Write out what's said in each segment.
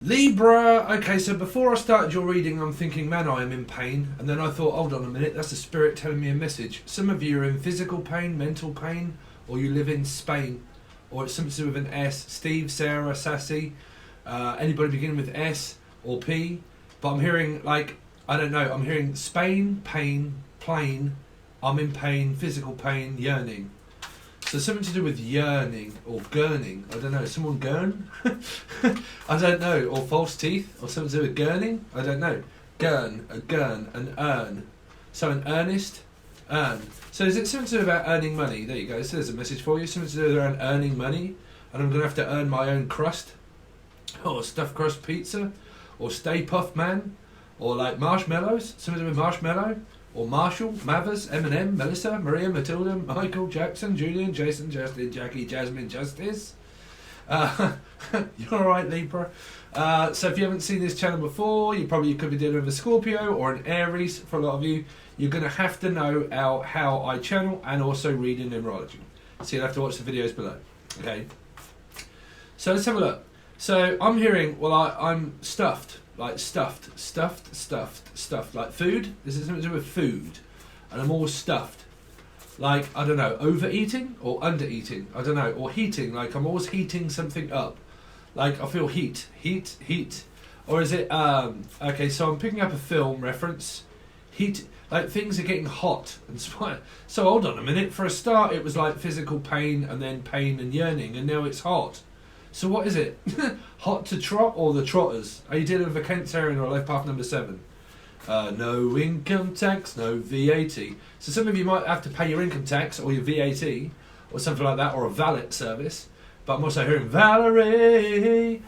Libra! Okay, so before I started your reading, I'm thinking, man, I am in pain. And then I thought, hold on a minute, that's the spirit telling me a message. Some of you are in physical pain, mental pain, or you live in Spain, or it's something to do with an S. Steve, Sarah, Sassy, anybody beginning with S or P. But I'm hearing, like, I don't know, I'm hearing Spain, pain, plane, I'm in pain, physical pain, yearning. So something to do with yearning or gurning. I don't know. Someone gurn? I don't know. Or false teeth? Or something to do with gurning? I don't know. Gurn, a gurn, an earn. So an earnest, earn. So is it something to do about earning money? There you go. So there's a message for you. Something to do around earning money. And I'm going to have to earn my own crust. Or stuffed crust pizza. Or Stay Puft Man. Or like marshmallows. Something to do with marshmallow. Or Marshall, Mathers, Eminem, Melissa, Maria, Matilda, Michael, Jackson, Julian, Jason, Justin, Jackie, Jasmine, Justice. You're alright, Libra. So if you haven't seen this channel before, you could be dealing with a Scorpio or an Aries. For a lot of you, you're going to have to know how I channel and also read in numerology. So you'll have to watch the videos below. Okay. So let's have a look. So I'm hearing, well, I'm stuffed. Like stuffed, like food. This is something to do with food, and I'm all stuffed. Like, I don't know, overeating or undereating. I don't know, or heating. Like I'm always heating something up. Like I feel heat. Or is it? Okay, so I'm picking up a film reference. Heat, like things are getting hot and so hold on a minute. For a start, it was like physical pain and then pain and yearning, and now it's hot. So what is it? Hot to trot or the trotters? Are you dealing with a Cancerian or a life path number 7? No income tax, no VAT. So some of you might have to pay your income tax or your VAT or something like that, or a valet service. But I'm also hearing Valerie.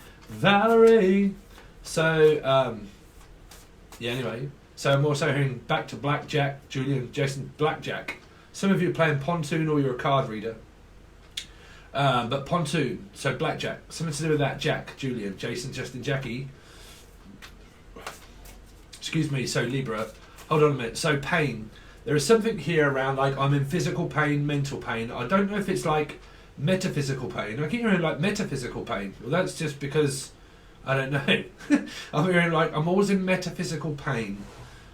So, yeah, anyway. So I'm also hearing back to Blackjack, Julian, Jason, Blackjack. Some of you are playing pontoon or you're a card reader. But pontoon, so blackjack, something to do with that. Jack, Julian, Jason, Justin, Jackie. Excuse me, so Libra. Hold on a minute. So pain. There is something here around, like I'm in physical pain, mental pain. I don't know if it's like metaphysical pain. I keep hearing like metaphysical pain. Well, that's just because, I don't know. I'm hearing like I'm always in metaphysical pain.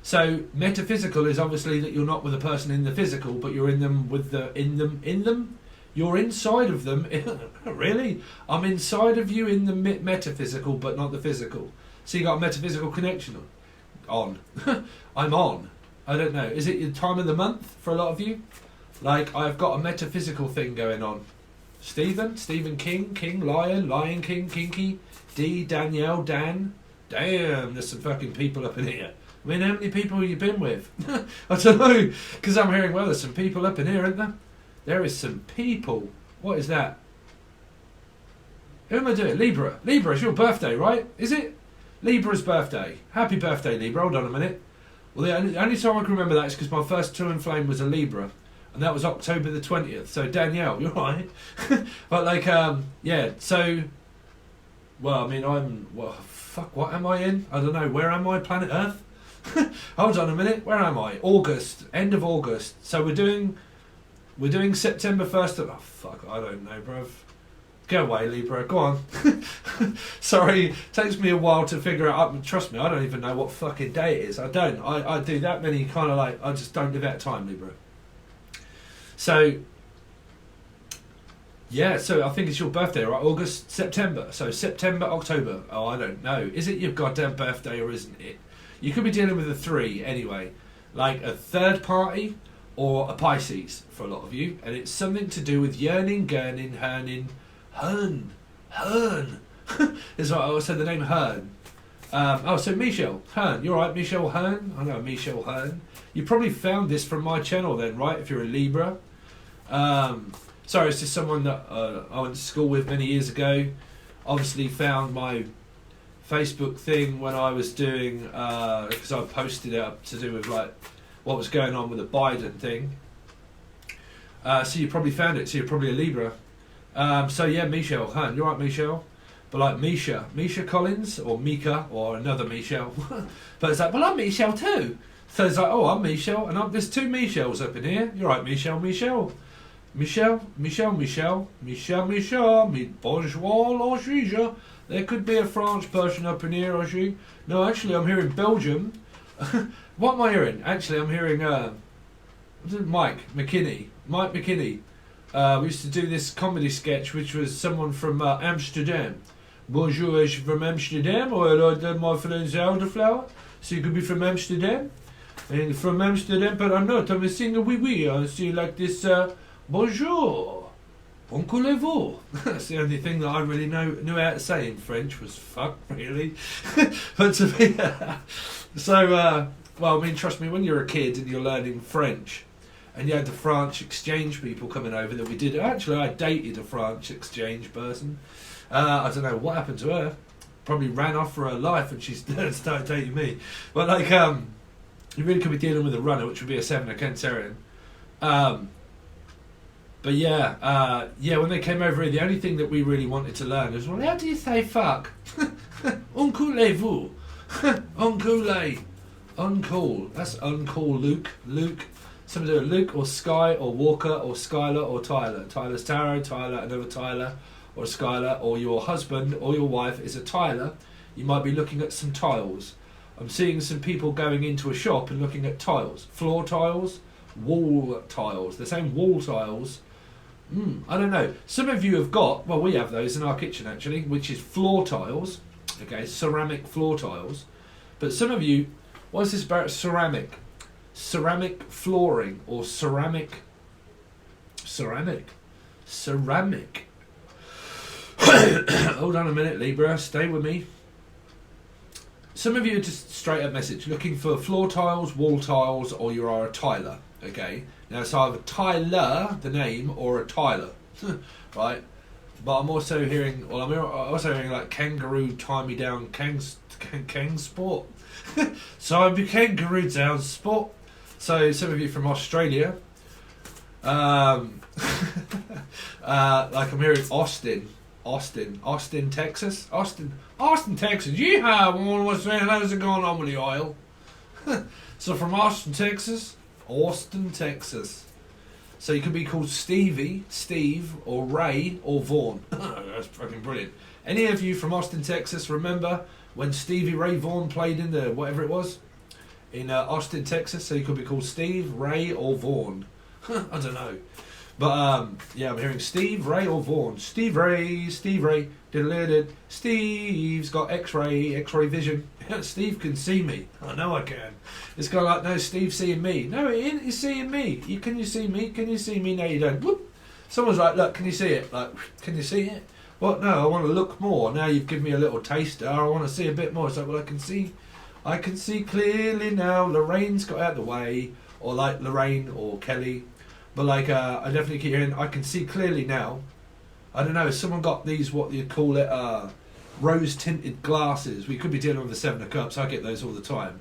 So metaphysical is obviously that you're not with a person in the physical, but you're in them with the in them. You're inside of them. Really? I'm inside of you in the metaphysical, but not the physical. So you got a metaphysical connection on. I'm on. I don't know. Is it the time of the month for a lot of you? Like, I've got a metaphysical thing going on. Stephen King, Lion King, Kinky, D, Danielle, Dan. Damn, there's some fucking people up in here. I mean, how many people have you been with? I don't know. Because I'm hearing, well, there's some people up in here, aren't there? There is some people. What is that? Who am I doing? Libra. Libra, it's your birthday, right? Is it? Libra's birthday. Happy birthday, Libra. Hold on a minute. Well, the only time I can remember that is because my first twin flame was a Libra. And that was October the 20th. So, Danielle, you're right. But, like, yeah. So, well, I mean, fuck, what am I in? I don't know. Where am I? Planet Earth? Hold on a minute. Where am I? August. End of August. So, we're doing September 1st. Oh, fuck, I don't know, bruv. Go away, Libra. Go on. Sorry, takes me a while to figure out. Trust me, I don't even know what fucking day it is. I don't. I do that many kind of like, I just don't live out time, Libra. So, yeah, so I think it's your birthday, right? August, September. So September, October. Oh, I don't know. Is it your goddamn birthday or isn't it? You could be dealing with a 3 anyway. Like a third party. Or a Pisces for a lot of you, and it's something to do with yearning, gurning, hern. Is what I said the name Hern. So Michelle Hern, you're right, Michelle Hern. I know Michelle Hern. You probably found this from my channel then, right? If you're a Libra. Sorry, it's just someone that I went to school with many years ago. Obviously found my Facebook thing when I was doing because I posted it up to do with like what was going on with the Biden thing. So you probably found it, so you're probably a Libra. So yeah, Michelle Hunt, you're right, Michelle. But like Misha Collins, or Mika, or another Michelle. But it's like, well, I'm Michelle too. So it's like, oh, I'm Michelle, and there's 2 Michelles up in here. You're right, Michelle. Mi bourgeois, la There could be a French person up in here, actually. No, actually, I'm hearing Belgium. What am I hearing? Actually, I'm hearing Mike McKinney. Mike McKinney. We used to do this comedy sketch, which was someone from Amsterdam. Bonjour, is from Amsterdam, or my friend's elderflower. So you could be from Amsterdam. And from Amsterdam, but I'm not. I'm a singer, oui. I see like this, bonjour, onculez-vous. That's the only thing that I really knew how to say in French was fuck, really. But to be, well, I mean, trust me, when you're a kid and you're learning French, and you had the French exchange people coming over that we did. Actually, I dated a French exchange person. I don't know what happened to her. Probably ran off for her life and she started dating me. But like, you really could be dealing with a runner, which would be a 7, a Cancerian. But yeah, when they came over here, the only thing that we really wanted to learn was, well, how do you say fuck? Uncoolez-vous. Uncoolez. Uncool. That's uncool, Luke. Luke. Somebody do Luke or Sky or Walker or Skylar or Tyler. Tyler's Tarot, Tyler, another Tyler, or Skylar, or your husband or your wife is a Tyler. You might be looking at some tiles. I'm seeing some people going into a shop and looking at tiles. Floor tiles, wall tiles. They're saying wall tiles. I don't know. Some of you have got, well, we have those in our kitchen actually, which is floor tiles. Okay, ceramic floor tiles. But some of you, what is this about ceramic? Ceramic flooring or ceramic. Hold on a minute, Libra, stay with me. Some of you are just straight up message looking for floor tiles, wall tiles, or you are a tiler. Okay, now it's either Tyler, the name, or a tiler, right? But I'm also hearing, well, I'm also hearing like kangaroo tie me down, kang sport. So I became kangaroo down sport. So some of you from Australia, like I'm hearing Austin, Texas. Austin, Texas. Yeehaw! What's going on with the oil? So from Austin, Texas. So you could be called Stevie, Steve, or Ray, or Vaughn. That's fucking brilliant. Any of you from Austin, Texas, remember when Stevie Ray Vaughan played in the whatever it was in Austin, Texas? So you could be called Steve, Ray, or Vaughn. I don't know. But yeah, I'm hearing Steve, Ray, or Vaughn. Steve Ray. Steve's got X-ray vision. Steve can see me. I know I can. It's kind of like, no, Steve's seeing me. No, he ain't. He's seeing me. Can you see me? Can you see me? No, you don't. Whoop. Someone's like, look, can you see it? Like, can you see it? What? No, I want to look more. Now you've given me a little taster. I want to see a bit more. It's like, well, I can see clearly now. Lorraine's got out of the way, or like Lorraine or Kelly. But like, I definitely keep hearing, I can see clearly now. I don't know, has someone got these, what you call it, rose-tinted glasses? We could be dealing with the 7 of Cups. I get those all the time.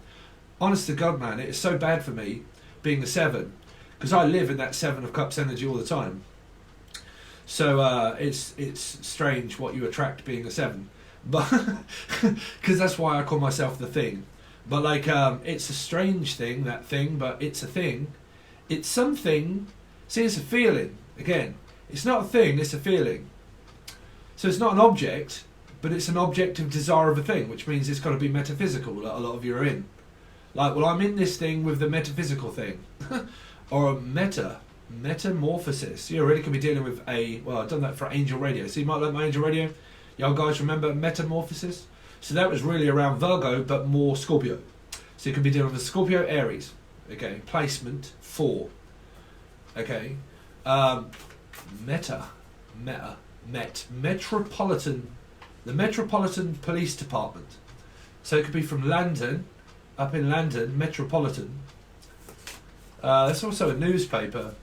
Honest to God, man, it is so bad for me being a 7. Because I live in that 7 of Cups energy all the time. So it's strange what you attract being a 7. But because that's why I call myself the Thing. But like, it's a strange thing, that thing, but it's a thing. It's something. See, it's a feeling. Again, it's not a thing, it's a feeling. So it's not an object, but it's an object of desire of a thing, which means it's got to be metaphysical, that a lot of you are in. Like, well, I'm in this thing with the metaphysical thing. Or a metamorphosis. You already could be dealing with a, well, I've done that for Angel Radio. So you might like my Angel Radio. Y'all guys remember metamorphosis? So that was really around Virgo, but more Scorpio. So you could be dealing with Scorpio, Aries. Okay, placement 4. Okay, Metropolitan, the Metropolitan Police Department. So it could be from London, up in London, Metropolitan. There's also a newspaper.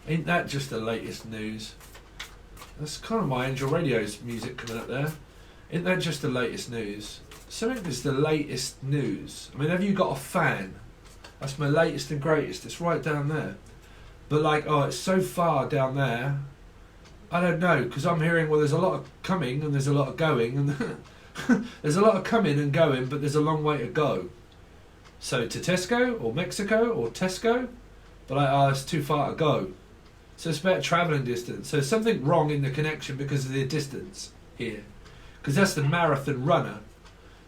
Ain't that just the latest news? That's kind of my Angel Radio's music coming up there. Isn't that just the latest news? Something is the latest news. I mean, have you got a fan? That's my latest and greatest. It's right down there. But like, oh, it's so far down there. I don't know, because I'm hearing, well, there's a lot of coming and there's a lot of going. And there's a lot of coming and going, but there's a long way to go. So to Tesco or Mexico or Tesco. But like, oh, it's too far to go. So it's about travelling distance. So something wrong in the connection because of the distance. here. Because that's the marathon runner.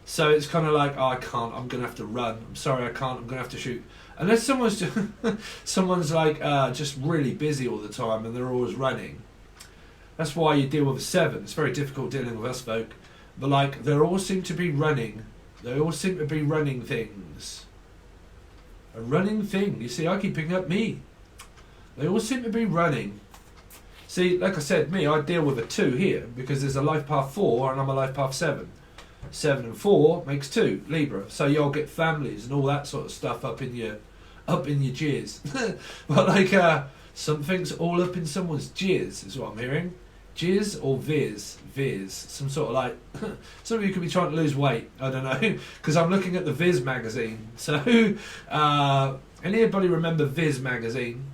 So it's kind of like, oh, I can't, I'm going to have to run. I'm sorry, I can't, I'm going to have to shoot. Unless someone's just, someone's like just really busy all the time and they're always running. That's why you deal with a 7. It's very difficult dealing with us folk. But like, they all seem to be running. They all seem to be running things. A running thing. You see, I keep picking up me. They all seem to be running. See, like I said, me, I deal with a 2 here because there's a life path 4 and I'm a life path 7. 7 and 4 makes 2, Libra. So you'll get families and all that sort of stuff up in your jizz. But like something's all up in someone's jizz is what I'm hearing. Jizz or viz, some sort of like, some of you could be trying to lose weight, I don't know, because I'm looking at the Viz magazine. So, anybody remember Viz magazine?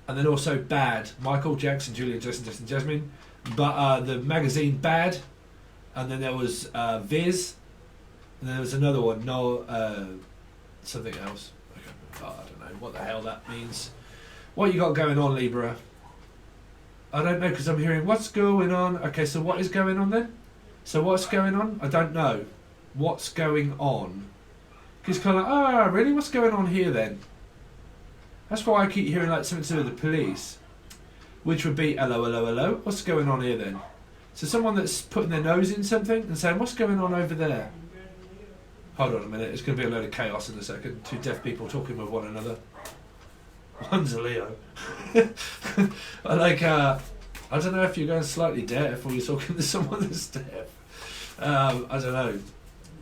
And then also Bad, Michael, Jackson, Julian, Justin, Jasmine. But the magazine Bad, and then there was Viz, and then there was another one, something else. I don't know what the hell that means. What you got going on, Libra? I don't know, because I'm hearing what's going on. Okay, so what is going on then? So what's going on? I don't know. What's going on? Because kind of like, really? What's going on here then? That's why I keep hearing like something to do with the police. Which would be, hello, hello, hello. What's going on here then? So someone that's putting their nose in something and saying, what's going on over there? Hold on a minute, it's going to be a load of chaos in a second. 2 deaf people talking with one another. One's a Leo. Like, I don't know if you're going slightly deaf or you're talking to someone that's deaf. I don't know.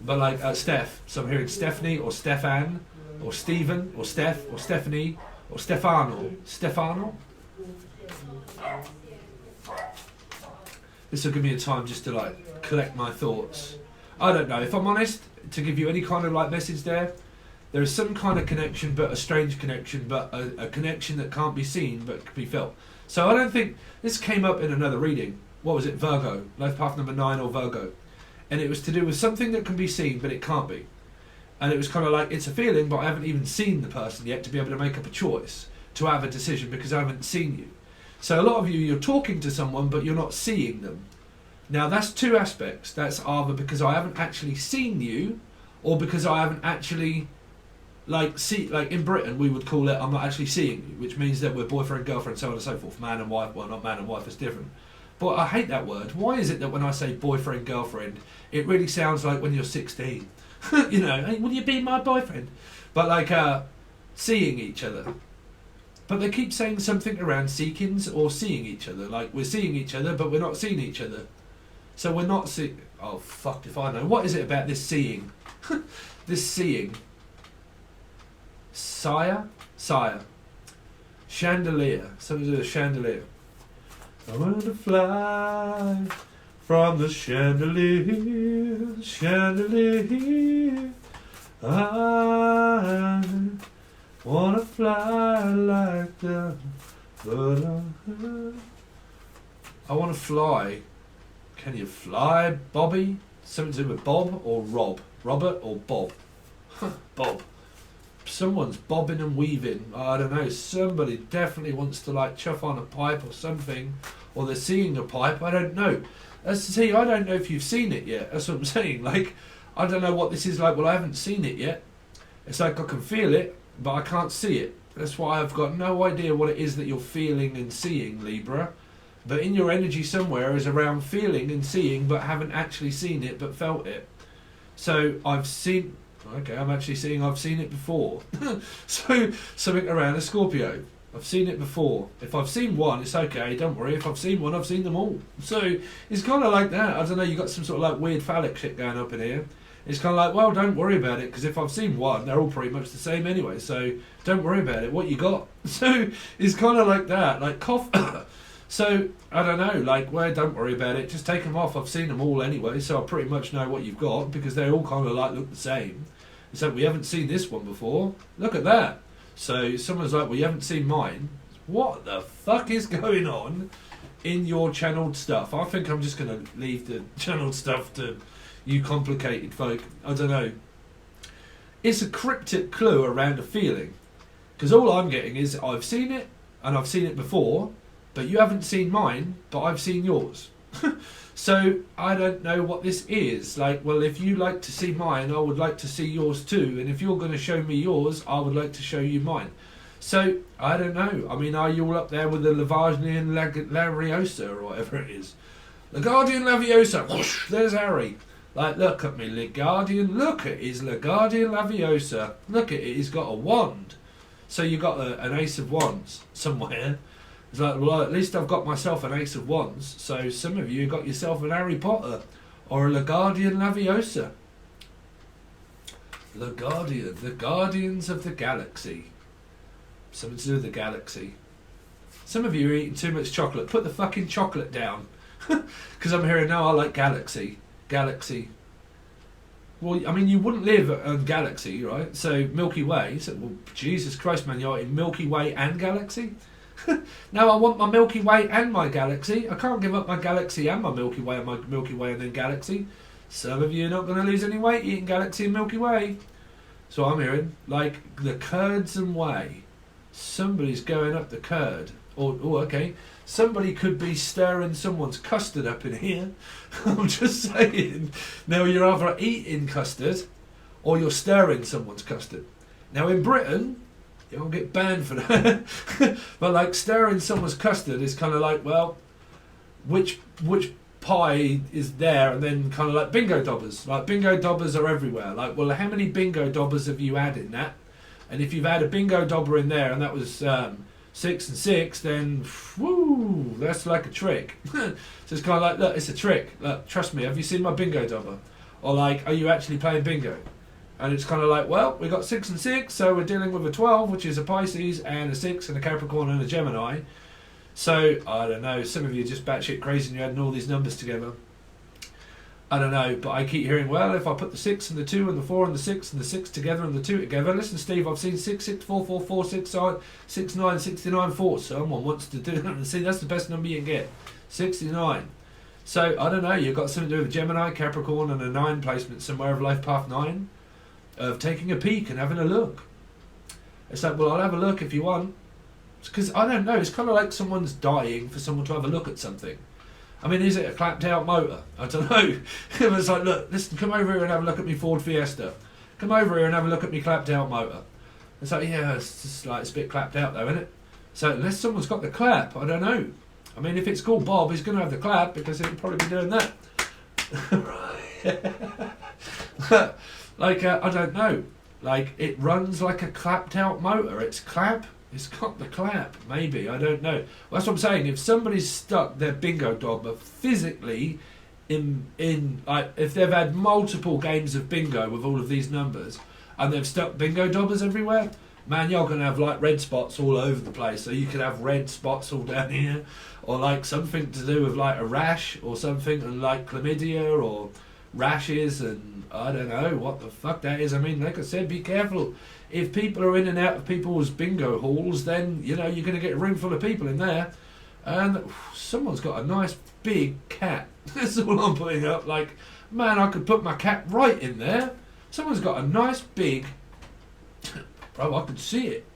But like, Steph. So I'm hearing Stephanie or Stefan or Stephen or Steph or Stephanie or Stefano. Stefano? This will give me a time just to like collect my thoughts. I don't know. If I'm honest, to give you any kind of like message there is some kind of connection, but a strange connection, but a connection that can't be seen but can be felt. So I don't think this came up in another reading. What was it? Virgo, life path number 9 or Virgo, and it was to do with something that can be seen but it can't be. And it was kind of like, it's a feeling, but I haven't even seen the person yet to be able to make up a choice, to have a decision, because I haven't seen you. So a lot of you, you're talking to someone but you're not seeing them. Now that's 2 aspects. That's either because I haven't actually seen you, or because I haven't actually like in Britain we would call it I'm not actually seeing you, which means that we're boyfriend, girlfriend, so on and so forth, man and wife. Well, not man and wife, it's different. But I hate that word. Why is it that when I say boyfriend, girlfriend, it really sounds like when you're 16? You know, hey, will you be my boyfriend? But like seeing each other. But they keep saying something around seekings or seeing each other. Like we're seeing each other but we're not seeing each other. So we're not seeing... Oh, fuck if I know. What is it about this seeing? This seeing. Sire? Chandelier. Something to do with a chandelier. I want to fly from the chandelier. Chandelier. I want to fly like the... I want to fly. Can you fly, Bobby? Something to do with Bob or Rob? Robert or Bob? Bob. Someone's bobbing and weaving. I don't know. Somebody definitely wants to like chuff on a pipe or something. Or they're seeing a pipe. I don't know. See, I don't know if you've seen it yet. That's what I'm saying. Like, I don't know what this is like. Well, I haven't seen it yet. It's like I can feel it, but I can't see it. That's why I've got no idea what it is that you're feeling and seeing, Libra. But in your energy somewhere is around feeling and seeing, but haven't actually seen it, but felt it. So I've seen... Okay, I'm actually seeing I've seen it before. So something around a Scorpio. I've seen it before. If I've seen one, it's okay, don't worry. If I've seen one, I've seen them all. So it's kind of like that. I don't know, you got some sort of like weird phallic shit going up in here. It's kind of like, well, don't worry about it, because if I've seen one, they're all pretty much the same anyway. So don't worry about it. What you got? So it's kind of like that, like cough. So, I don't know, like, well, don't worry about it, just take them off. I've seen them all anyway, so I pretty much know what you've got, because they all kind of like look the same. So we haven't seen this one before. Look at that. So someone's like, well, you haven't seen mine. What the fuck is going on in your channeled stuff? I think I'm just going to leave the channeled stuff to you complicated folk. I don't know. It's a cryptic clue around a feeling. Because all I'm getting is I've seen it, and I've seen it before, but you haven't seen mine, but I've seen yours. So I don't know what this is. Like, well, if you like to see mine, I would like to see yours too. And if you're going to show me yours, I would like to show you mine. So I don't know. I mean, are you all up there with the Lavargian Laviosa or whatever it is? The Guardian Laviosa. Whoosh, there's Harry. Like, look at me, Guardian. Look at his Guardian Laviosa. Look at it. He's got a wand. So you got an Ace of Wands somewhere. It's like, well, at least I've got myself an Ace of Wands. So some of you got yourself an Harry Potter or a Guardian Laviosa. The Guardian, the Guardians of the Galaxy. Something to do with the galaxy. Some of you are eating too much chocolate. Put the fucking chocolate down. Because I'm hearing now I like galaxy. Galaxy. Well, I mean, you wouldn't live on galaxy, right? So Milky Way. So, well, Jesus Christ, man, you're in Milky Way and galaxy? Now I want my Milky Way and my galaxy. I can't give up my galaxy and my Milky Way and my Milky Way and then galaxy. Some of you are not going to lose any weight eating galaxy and Milky Way. So I'm hearing, like, the curds and whey. Somebody's going up the curd. Oh, okay. Somebody could be stirring someone's custard up in here. I'm just saying. Now you're either eating custard or you're stirring someone's custard. Now in Britain, you'll get banned for that. But like stirring someone's custard is kind of like, well, which pie is there, and then kind of like bingo dobbers. Like bingo dobbers are everywhere. Like, well, how many bingo dobbers have you had in that? And if you've had a bingo dobber in there and that was 6 and 6, then whoo, that's like a trick. So it's kind of like, look, it's a trick. Look, trust me, have you seen my bingo dobber? Or like, are you actually playing bingo? And it's kind of like, well, we got 6 and 6, so we're dealing with a 12, which is a Pisces, and a 6, and a Capricorn, and a Gemini. So, I don't know, some of you are just batshit crazy and you're adding all these numbers together. I don't know, but I keep hearing, well, if I put the 6 and the 2 and the 4 and the 6 and the 6 together and the 2 together, listen, Steve, I've seen 6, 6, 4, 4, 4, 6, 6, 9, 69, 4. Someone wants to do that. And see, that's the best number you can get, 69. So, I don't know, you've got something to do with Gemini, Capricorn, and a 9 placement somewhere of Life Path 9, of taking a peek and having a look. It's like, well, I'll have a look if you want. Because, I don't know, it's kind of like someone's dying for someone to have a look at something. I mean, is it a clapped out motor? I don't know. It was like, look, listen, come over here and have a look at me Ford Fiesta. Come over here and have a look at me clapped out motor. It's like, yeah, it's just like, it's a bit clapped out though, isn't it? So unless someone's got the clap, I don't know. I mean, if it's called Bob, he's going to have the clap because he'll probably be doing that. Right. Like, I don't know. Like, it runs like a clapped out motor. It's clap. It's got the clap, maybe, I don't know. Well, that's what I'm saying. If somebody's stuck their bingo dobber physically in like, if they've had multiple games of bingo with all of these numbers and they've stuck bingo dobbers everywhere, man, you're going to have like red spots all over the place. So you could have red spots all down here, or like something to do with like a rash or something, and like chlamydia or rashes, and I don't know what the fuck that is. I mean, like I said, be careful. If people are in and out of people's bingo halls, then, you know, you're going to get a room full of people in there. And someone's got a nice big cat. That's all I'm putting up. Like, man, I could put my cat right in there. Someone's got a nice big... Bro, I could see it.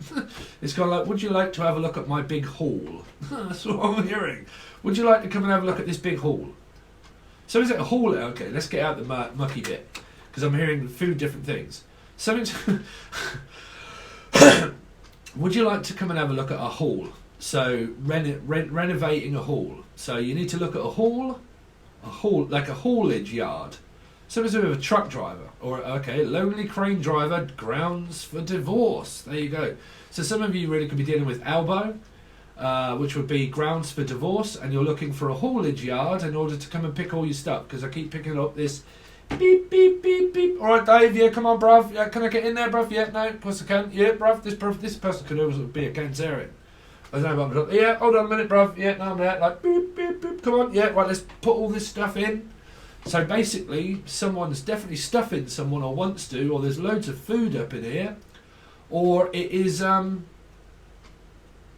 It's kind of like, would you like to have a look at my big hall? That's what I'm hearing. Would you like to come and have a look at this big hall? So is it a hall? Okay, let's get out the mucky bit. Because I'm hearing two different things. Would you like to come and have a look at a hall? So renovating a hall. So you need to look at a hall like a haulage yard. Something to do with a truck driver, or okay, lonely crane driver, grounds for divorce. There you go. So some of you really could be dealing with elbow, which would be grounds for divorce, and you're looking for a haulage yard in order to come and pick all your stuff. Because I keep picking up this. Beep, beep, beep, beep. Alright, Dave, yeah, come on, bruv. Yeah, can I get in there, bruv? Yeah, no, of course I can. Yeah, bruv, this person could also be a Cancerian. I don't know about, yeah, hold on a minute, bruv. Yeah, no, I'm there. Like, beep, beep, beep. Come on, yeah, right, let's put all this stuff in. So basically, someone's definitely stuffing someone, or wants to, or there's loads of food up in here, or it is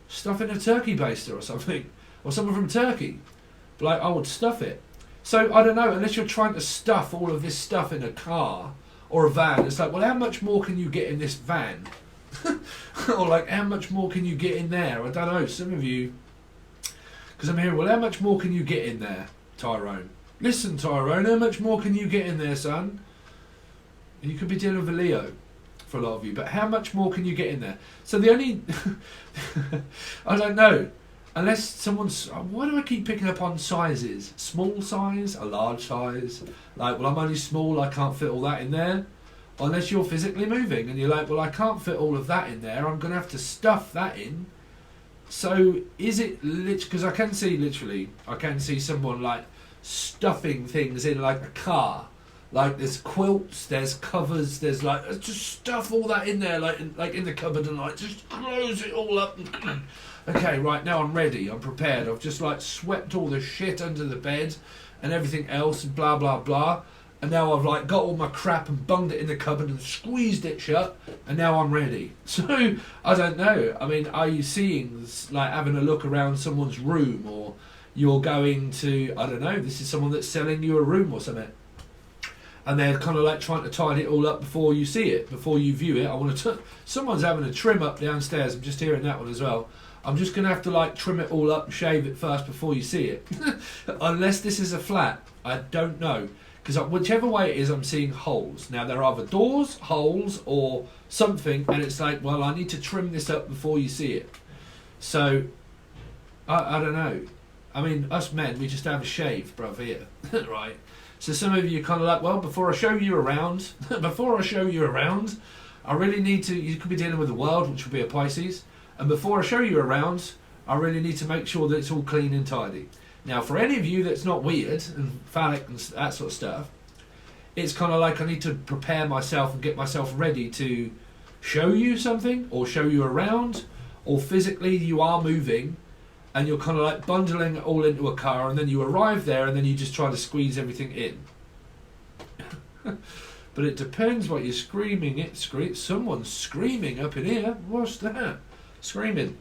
stuffing a turkey baster or something, or someone from Turkey. Like, I would stuff it. So, I don't know, unless you're trying to stuff all of this stuff in a car or a van, it's like, well, how much more can you get in this van? Or like, how much more can you get in there? I don't know, some of you, because I'm hearing, well, how much more can you get in there? Tyrone. Listen, Tyrone, how much more can you get in there, son? You could be dealing with a Leo for a lot of you, but how much more can you get in there? So the only... I don't know. Unless someone's... Why do I keep picking up on sizes? Small size? A large size? Like, well, I'm only small, I can't fit all that in there. Unless you're physically moving and you're like, well, I can't fit all of that in there, I'm going to have to stuff that in. So is it because I can see someone like stuffing things in like a car. Like there's quilts, there's covers, there's like, just stuff all that in there, like in the cupboard, and like just close it all up. Okay, right, now I'm ready, I'm prepared. I've just like swept all the shit under the bed and everything else and blah, blah, blah. And now I've like got all my crap and bunged it in the cupboard and squeezed it shut, and now I'm ready. So I don't know. I mean, are you seeing like having a look around someone's room, or you're going to, I don't know, this is someone that's selling you a room or something, and they're kind of like trying to tidy it all up before you see it, before you view it. I want to. Someone's having a trim up downstairs. I'm just hearing that one as well. I'm just going to have to like trim it all up and shave it first before you see it. Unless this is a flat, I don't know. Because whichever way it is, I'm seeing holes. Now, there are either doors, holes, or something, and it's like, well, I need to trim this up before you see it. So, I don't know. I mean, us men, we just have a shave, bruv, here, right? So some of you are kind of like, well, before I show you around, I really need to, you could be dealing with the world, which will be a Pisces, and before I show you around, I really need to make sure that it's all clean and tidy. Now, for any of you that's not weird and phallic and that sort of stuff, it's kind of like I need to prepare myself and get myself ready to show you something or show you around, or physically you are moving and you're kind of like bundling it all into a car, and then you arrive there and then you just try to squeeze everything in. But it depends what you're screaming. Someone's screaming up in here. What's that? Screaming.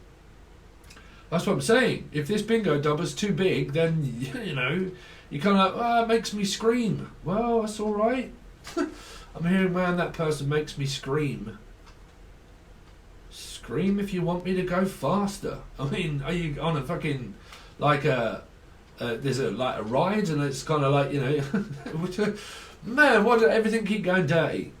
That's what I'm saying. If this bingo double's too big, then, you know, you're kind of like, oh, it makes me scream. Well, that's all right. I'm hearing, man, that person makes me scream. Scream if you want me to go faster. I mean, are you on a fucking, like there's a ride, and it's kind of like, you know, man, why does everything keep going dirty?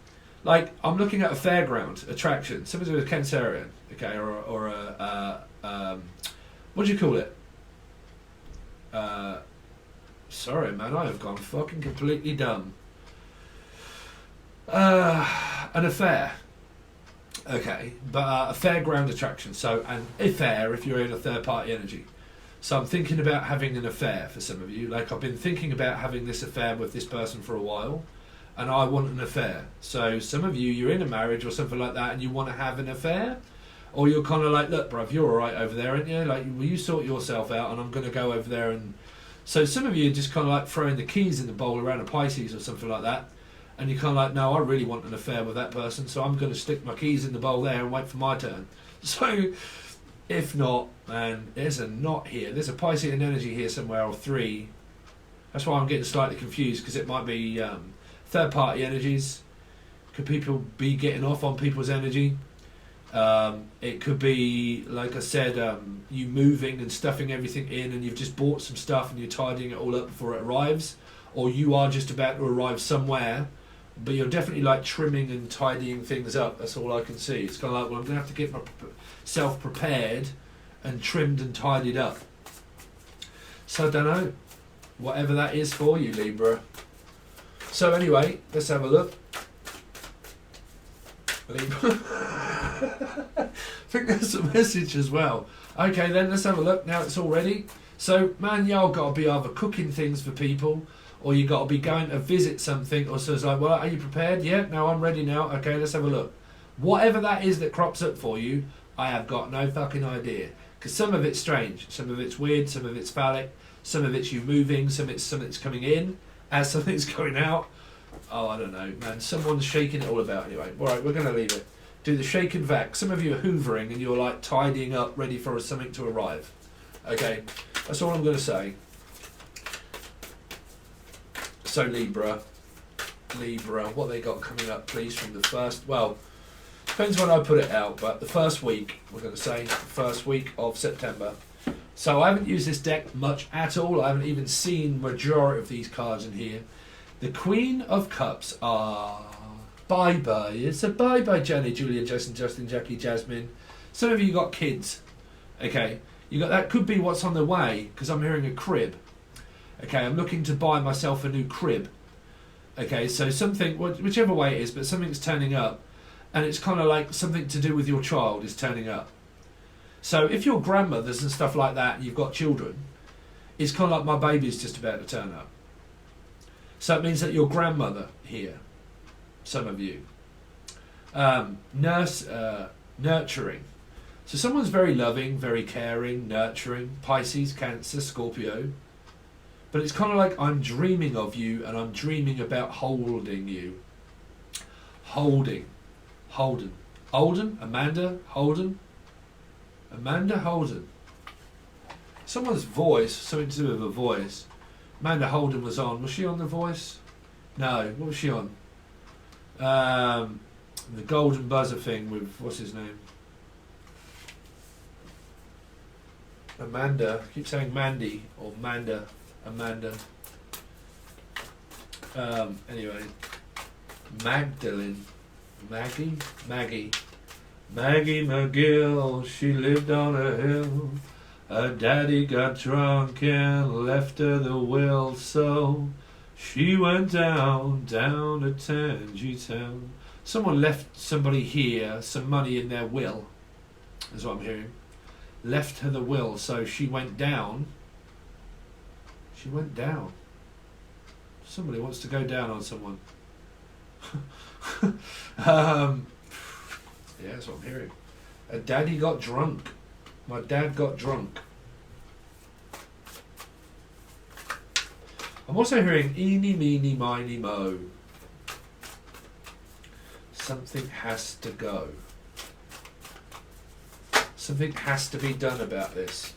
Like, I'm looking at a fairground attraction. Something to do with Cancerian, okay, or a what do you call it? Sorry, man, I have gone fucking completely dumb. An affair. Okay, but a fairground attraction. So, an affair if you're in a third-party energy. So I'm thinking about having an affair for some of you. Like, I've been thinking about having this affair with this person for a while, and I want an affair. So some of you, you're in a marriage or something like that, and you want to have an affair. Or you're kind of like, look, bruv, you're all right over there, aren't you? Like, well, you sort yourself out, and I'm going to go over there. And so some of you are just kind of like throwing the keys in the bowl around a Pisces or something like that. And you're kind of like, no, I really want an affair with that person, so I'm going to stick my keys in the bowl there and wait for my turn. So if not, man, there's a knot here. There's a Pisces energy here somewhere, or three. That's why I'm getting slightly confused, because it might be third-party energies. Could people be getting off on people's energy? It could be, like I said, you moving and stuffing everything in, and you've just bought some stuff and you're tidying it all up before it arrives, or you are just about to arrive somewhere, but you're definitely like trimming and tidying things up. That's all I can see. It's kind of like, well, I'm going to have to get myself prepared and trimmed and tidied up. So I don't know, whatever that is for you, Libra. So anyway, let's have a look. Libra. I think there's a message as well. Okay, then let's have a look. Now it's all ready. So, man, y'all got to be either cooking things for people, or you got to be going to visit something, or so it's like, well, are you prepared? Yeah, no, I'm ready now. Okay, let's have a look. Whatever that is that crops up for you, I have got no fucking idea. Because some of it's strange, some of it's weird, some of it's phallic, some of it's you moving, some of it's coming in, as something's going out. Oh, I don't know, man. Someone's shaking it all about anyway. All right, we're going to leave it. Do the shake and vac. Some of you are hoovering and you're like tidying up, ready for something to arrive. Okay, that's all I'm going to say. So Libra, what they got coming up, please, from the first, well, depends when I put it out, but the first week, we're going to say, the first week of September. So I haven't used this deck much at all. I haven't even seen majority of these cards in here. The Queen of Cups are bye-bye. It's a bye-bye, Jenny, Julia, Justin, Jackie, Jasmine. Some of you got kids. Okay, you got that could be what's on the way, because I'm hearing a crib. Okay, I'm looking to buy myself a new crib. Okay, so something, whichever way it is, but something's turning up, and it's kind of like something to do with your child is turning up. So if you're grandmothers and stuff like that, and you've got children, it's kind of like my baby's just about to turn up. So it means that your grandmother here, some of you, nurturing. So someone's very loving, very caring, nurturing, Pisces, Cancer, Scorpio. But it's kind of like I'm dreaming of you and I'm dreaming about holding you. Holden, Amanda Holden. Someone's voice, something to do with a voice. Amanda Holden was on. Was she on The Voice? No. What was she on? The Golden Buzzer thing with, what's his name? Amanda. I keep saying Mandy or Amanda. Anyway. Maggie McGill, she lived on a hill. Her daddy got drunk and left her the will, so she went down to Tangy-Town. Someone left somebody here some money in their will, is what I'm hearing. Left her the will, so she went down. Somebody wants to go down on someone. Yeah, that's what I'm hearing. A daddy got drunk. My dad got drunk. I'm also hearing eeny, meeny, miny, mo. Something has to go. Something has to be done about this.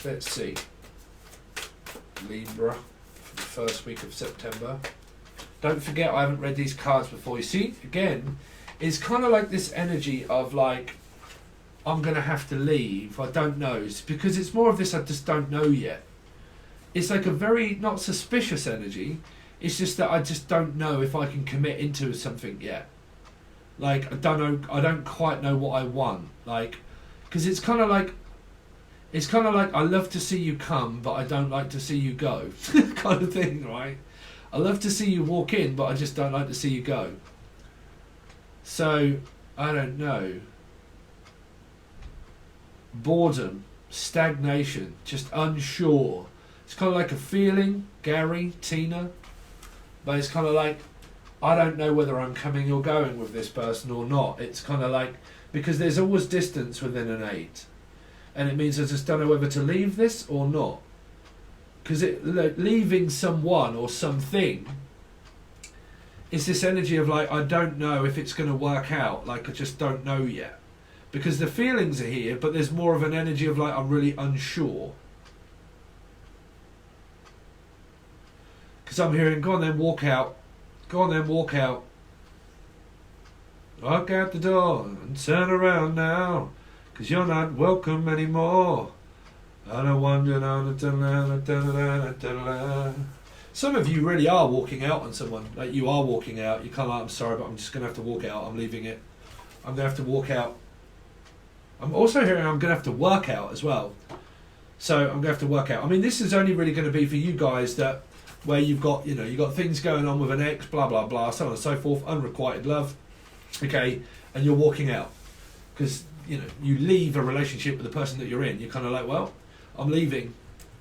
Let's see. Libra, for the first week of September. Don't forget, I haven't read these cards before. You see, again, it's kind of like this energy of like, I'm going to have to leave. I don't know. It's because it's more of this, I just don't know yet. It's like a very, not suspicious energy. It's just that I just don't know if I can commit into something yet. Like, I don't know, I don't quite know what I want. Like, because it's kind of like I love to see you come, but I don't like to see you go. Kind of thing, right? I love to see you walk in, but I just don't like to see you go. So, I don't know. Boredom, stagnation, just unsure. It's kind of like a feeling, Gary, Tina, but it's kind of like, I don't know whether I'm coming or going with this person or not. It's kind of like, because there's always distance within an 8. And it means I just don't know whether to leave this or not. Because leaving someone or something is this energy of like, I don't know if it's going to work out. Like, I just don't know yet. Because the feelings are here, but there's more of an energy of like, I'm really unsure. Because I'm hearing, go on then, walk out. Go on then, walk out. Walk out the door and turn around now. Because you're not welcome anymore. I don't want you to. Some of you really are walking out on someone. Like, you are walking out. You're kind of like, I'm sorry, but I'm just going to have to walk out. I'm leaving it. I'm going to have to walk out. I'm also hearing I'm going to have to work out as well. So I'm going to have to work out. I mean, this is only really going to be for you guys that where you've got, you know, you've got things going on with an ex, blah, blah, blah, so on and so forth, unrequited love, okay, and you're walking out. Because, you know, you leave a relationship with the person that you're in. You're kind of like, well, I'm leaving.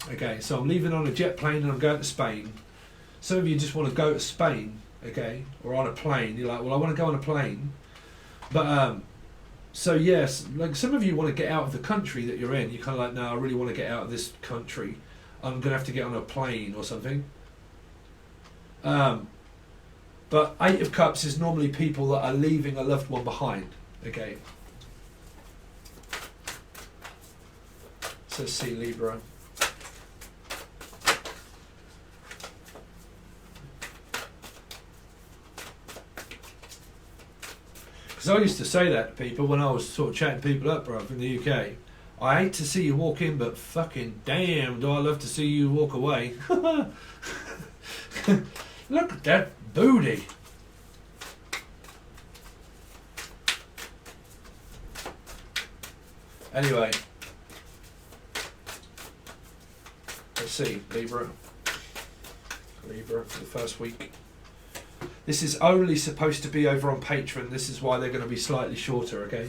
Okay, so I'm leaving on a jet plane and I'm going to Spain. Some of you just want to go to Spain, okay, or on a plane. You're like, well, I want to go on a plane. But, so yes, like some of you want to get out of the country that you're in. You're kind of like, no, I really want to get out of this country. I'm going to have to get on a plane or something. But 8 of Cups is normally people that are leaving a loved one behind. Okay. So let's see, Libra. Because I used to say that to people when I was sort of chatting people up, bro, in the UK. I hate to see you walk in, but fucking damn, do I love to see you walk away. Look at that booty. Anyway, let's see, Libra for the first week. This is only supposed to be over on Patron. This is why they're going to be slightly shorter, okay?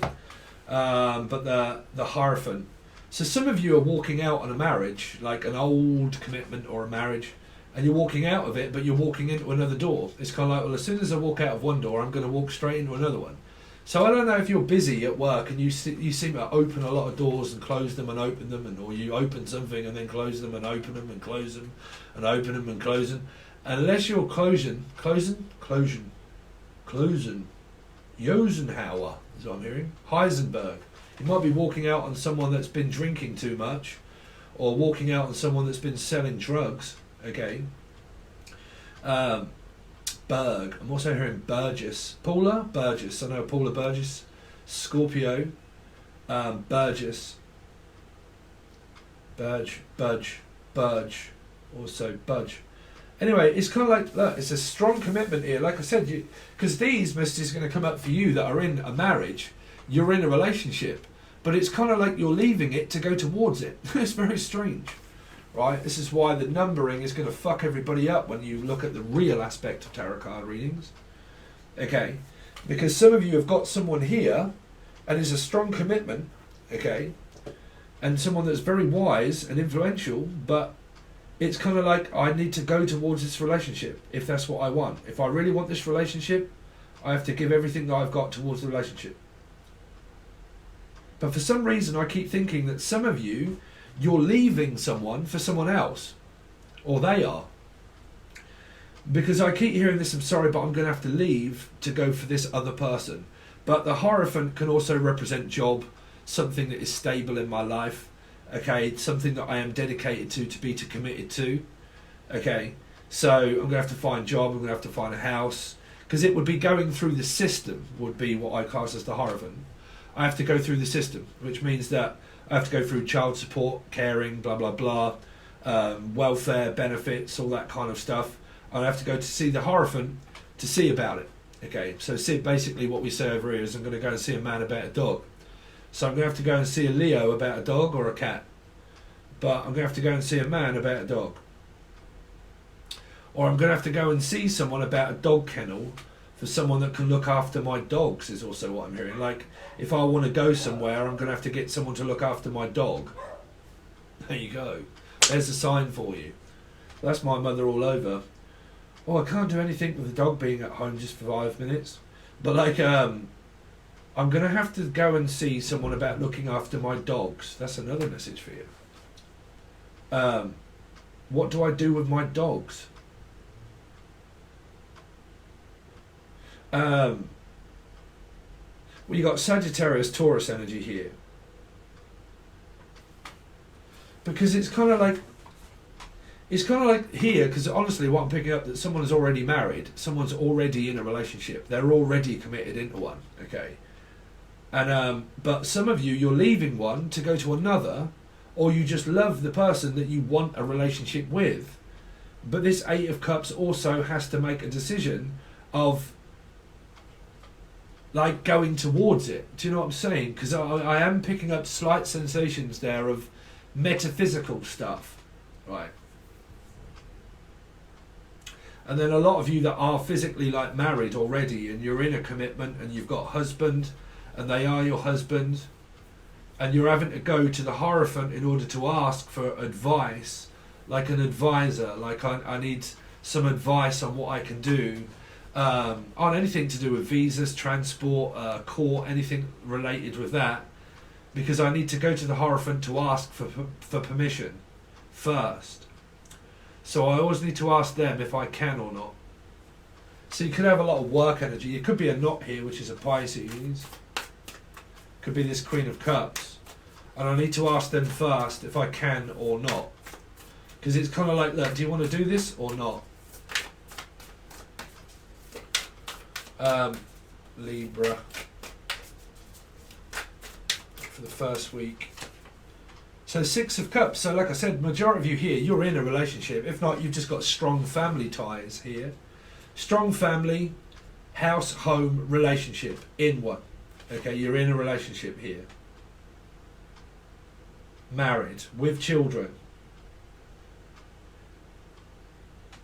But the Hierophant. So some of you are walking out on a marriage, like an old commitment or a marriage, and you're walking out of it, but you're walking into another door. It's kind of like, well, as soon as I walk out of one door, I'm going to walk straight into another one. So I don't know if you're busy at work and you seem to open a lot of doors and close them and open them, or you open something and then close them and open them and close them and open them and close them. Unless you're closing, Josenhauer is what I'm hearing. Heisenberg. You might be walking out on someone that's been drinking too much, or walking out on someone that's been selling drugs. Okay. Berg. I'm also hearing Burgess. Paula Burgess. I know Paula Burgess. Scorpio. Burgess. Budge. Also Budge. Anyway, it's kind of like, look, it's a strong commitment here. Like I said, because these messages are going to come up for you that are in a marriage. You're in a relationship. But it's kind of like you're leaving it to go towards it. It's very strange. Right? This is why the numbering is going to fuck everybody up when you look at the real aspect of tarot card readings. Okay? Because some of you have got someone here, and it's a strong commitment, okay? And someone that's very wise and influential, but it's kind of like, I need to go towards this relationship, if that's what I want. If I really want this relationship, I have to give everything that I've got towards the relationship. But for some reason, I keep thinking that some of you, you're leaving someone for someone else, or they are. Because I keep hearing this, I'm sorry, but I'm going to have to leave to go for this other person. But the Hierophant can also represent job, something that is stable in my life, okay, something that I am dedicated to be committed to, okay. So I'm going to have to find a job, I'm going to have to find a house, because it would be going through the system, would be what I class as the Hierophant. I have to go through the system, which means that I have to go through child support, caring, blah, blah, blah, welfare, benefits, all that kind of stuff. And I have to go to see the Hierophant to see about it. Okay, so see, basically what we say over here is I'm going to go and see a man about a dog. So I'm going to have to go and see a Leo about a dog or a cat. But I'm going to have to go and see a man about a dog. Or I'm going to have to go and see someone about a dog kennel for someone that can look after my dogs, is also what I'm hearing. Like, if I want to go somewhere, I'm going to have to get someone to look after my dog. There you go. There's a sign for you. That's my mother all over. Oh, I can't do anything with the dog being at home just for 5 minutes. But like, I'm going to have to go and see someone about looking after my dogs. That's another message for you. What do I do with my dogs? Well, you got Sagittarius, Taurus energy here. Because it's kind of like here, because honestly what I'm picking up, that someone is already married, someone's already in a relationship, they're already committed into one, okay? And but some of you, you're leaving one to go to another, or you just love the person that you want a relationship with. But this Eight of Cups also has to make a decision of like going towards it. Do you know what I'm saying? Because I am picking up slight sensations there of metaphysical stuff, right? And then a lot of you that are physically like married already, and you're in a commitment, and you've got a husband, and they are your husband, and you're having to go to the Hierophant in order to ask for advice, like an advisor, like I need some advice on what I can do, on anything to do with visas, transport, court, anything related with that, because I need to go to the Hierophant to ask for permission first. So I always need to ask them if I can or not. So you could have a lot of work energy. It could be a knot here, which is a Pisces. Could be this Queen of Cups. And I need to ask them first if I can or not. Because it's kind of like, look, do you want to do this or not? Libra. For the first week. So 6 of Cups. So like I said, majority of you here, you're in a relationship. If not, you've just got strong family ties here. Strong family, house, home, relationship in one. Okay, you're in a relationship here. Married, with children.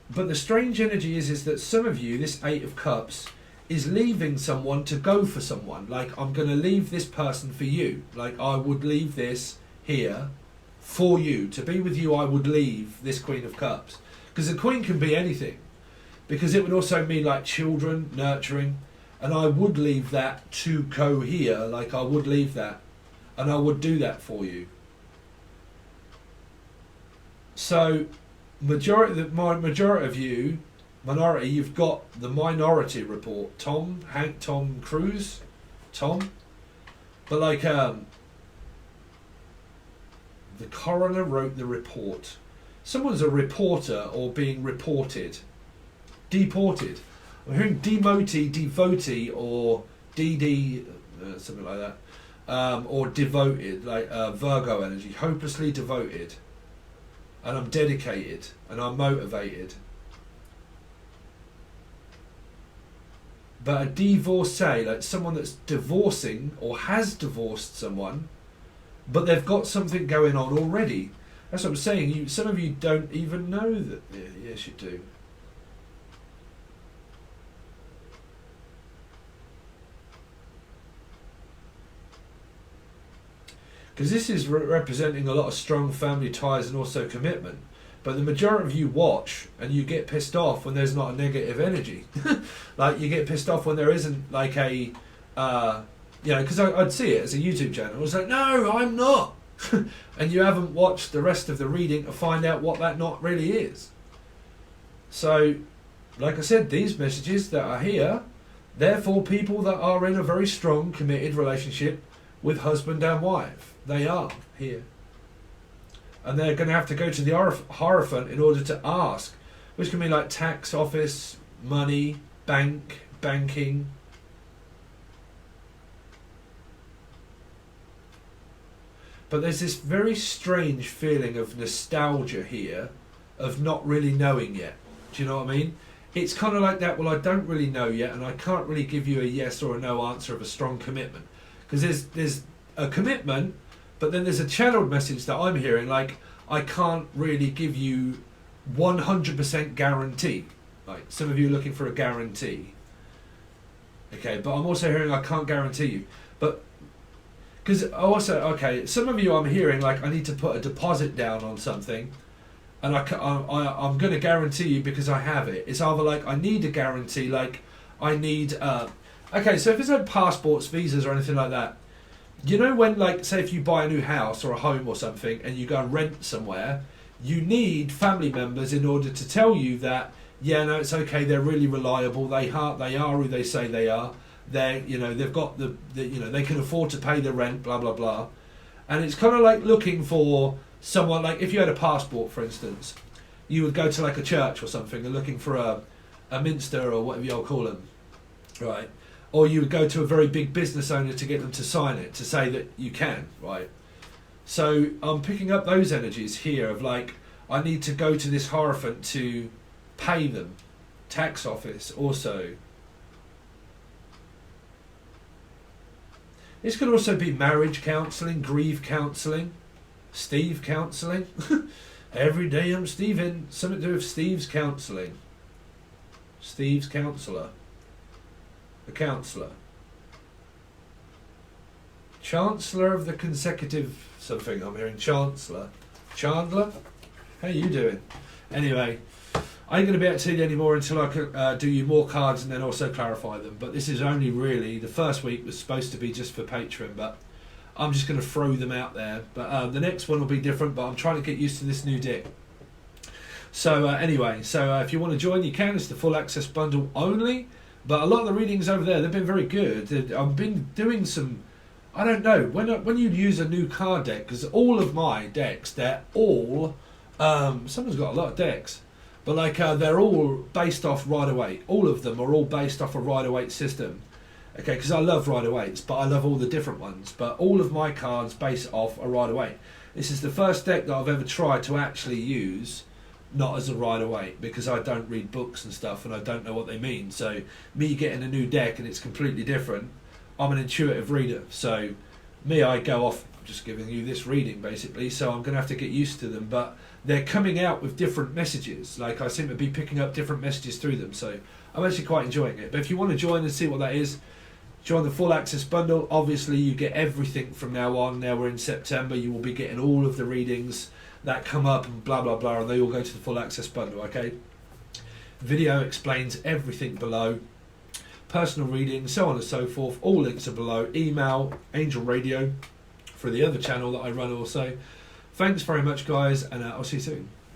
But the strange energy is that some of you, this 8 of Cups, is leaving someone to go for someone. Like, I'm going to leave this person for you. Like, I would leave this here for you. To be with you, I would leave this Queen of Cups. Because the Queen can be anything. Because it would also mean like children, nurturing. And I would leave that to go here. Like, I would leave that. And I would do that for you. So, majority of you, minority, you've got the Minority Report. Tom Cruise. Tom. But like, the coroner wrote the report. Someone's a reporter or being reported. Deported. I'm hearing devotee, or DD, something like that. Or devoted, like Virgo energy. Hopelessly devoted. And I'm dedicated. And I'm motivated. But a divorcee, like someone that's divorcing or has divorced someone, but they've got something going on already. That's what I'm saying. Some of you don't even know that. Yes, you do. Because this is representing a lot of strong family ties and also commitment. But the majority of you watch and you get pissed off when there's not a negative energy. Like, you get pissed off when there isn't like a, you know, because I'd see it as a YouTube channel. I was like, no, I'm not. And you haven't watched the rest of the reading to find out what that not really is. So, like I said, these messages that are here, they're for people that are in a very strong, committed relationship with husband and wife. They are here. And they're going to have to go to the Hierophant in order to ask, which can be like tax office, money, banking. But there's this very strange feeling of nostalgia here, of not really knowing yet. Do you know what I mean? It's kind of like that, well, I don't really know yet, and I can't really give you a yes or a no answer of a strong commitment. Because there's a commitment, but then there's a channeled message that I'm hearing, like, I can't really give you 100% guarantee. Like, some of you are looking for a guarantee. Okay, but I'm also hearing I can't guarantee you. But, because also, okay, some of you I'm hearing, like, I need to put a deposit down on something, and I'm going to guarantee you because I have it. It's either like I need a guarantee, like I need, okay, so if it's like passports, visas or anything like that, you know when, like, say if you buy a new house or a home or something and you go and rent somewhere, you need family members in order to tell you that, yeah, no, it's okay, they're really reliable, they are who they say they are, they're, you know, they've got the you know, they can afford to pay the rent, blah, blah, blah. And it's kind of like looking for someone, like if you had a passport, for instance, you would go to like a church or something and looking for a minster or whatever you'll call them, right? Or you would go to a very big business owner to get them to sign it, to say that you can, right? So I'm picking up those energies here of like, I need to go to this Hierophant to pay them. Tax office also. This could also be marriage counselling, grief counselling, Steve counselling. Every day I'm Steven. Something to do with Steve's counselling. Steve's counsellor. The counsellor. Chancellor of the consecutive something, I'm hearing Chancellor. Chandler? How you doing? Anyway, I ain't going to be able to tell you anymore until I can do you more cards and then also clarify them. But this is only really, the first week was supposed to be just for Patron, but I'm just going to throw them out there. But the next one will be different, but I'm trying to get used to this new deck. So anyway, so if you want to join, you can. It's the full access bundle only. But a lot of the readings over there, they've been very good. I've been doing some, I don't know, when you use a new card deck, because all of my decks, they're all, someone's got a lot of decks, but like they're all based off Rider-Waite. All of them are all based off a Rider-Waite system. Okay, because I love Rider-Waites, but I love all the different ones. But all of my cards base off a Rider-Waite. This is the first deck that I've ever tried to actually use, not as a Rider-Waite, because I don't read books and stuff and I don't know what they mean. So me getting a new deck and it's completely different, I'm an intuitive reader. So I go off just giving you this reading basically, so I'm going to have to get used to them. But they're coming out with different messages. Like, I seem to be picking up different messages through them. So I'm actually quite enjoying it. But if you want to join and see what that is, join the full access bundle. Obviously you get everything from now on. Now we're in September, you will be getting all of the readings that come up and blah blah blah, and they all go to the full access bundle. Okay, video explains everything below, personal readings, so on and so forth. All links are below. Email, Angel Radio for the other channel that I run also. Thanks very much guys, and I'll see you soon.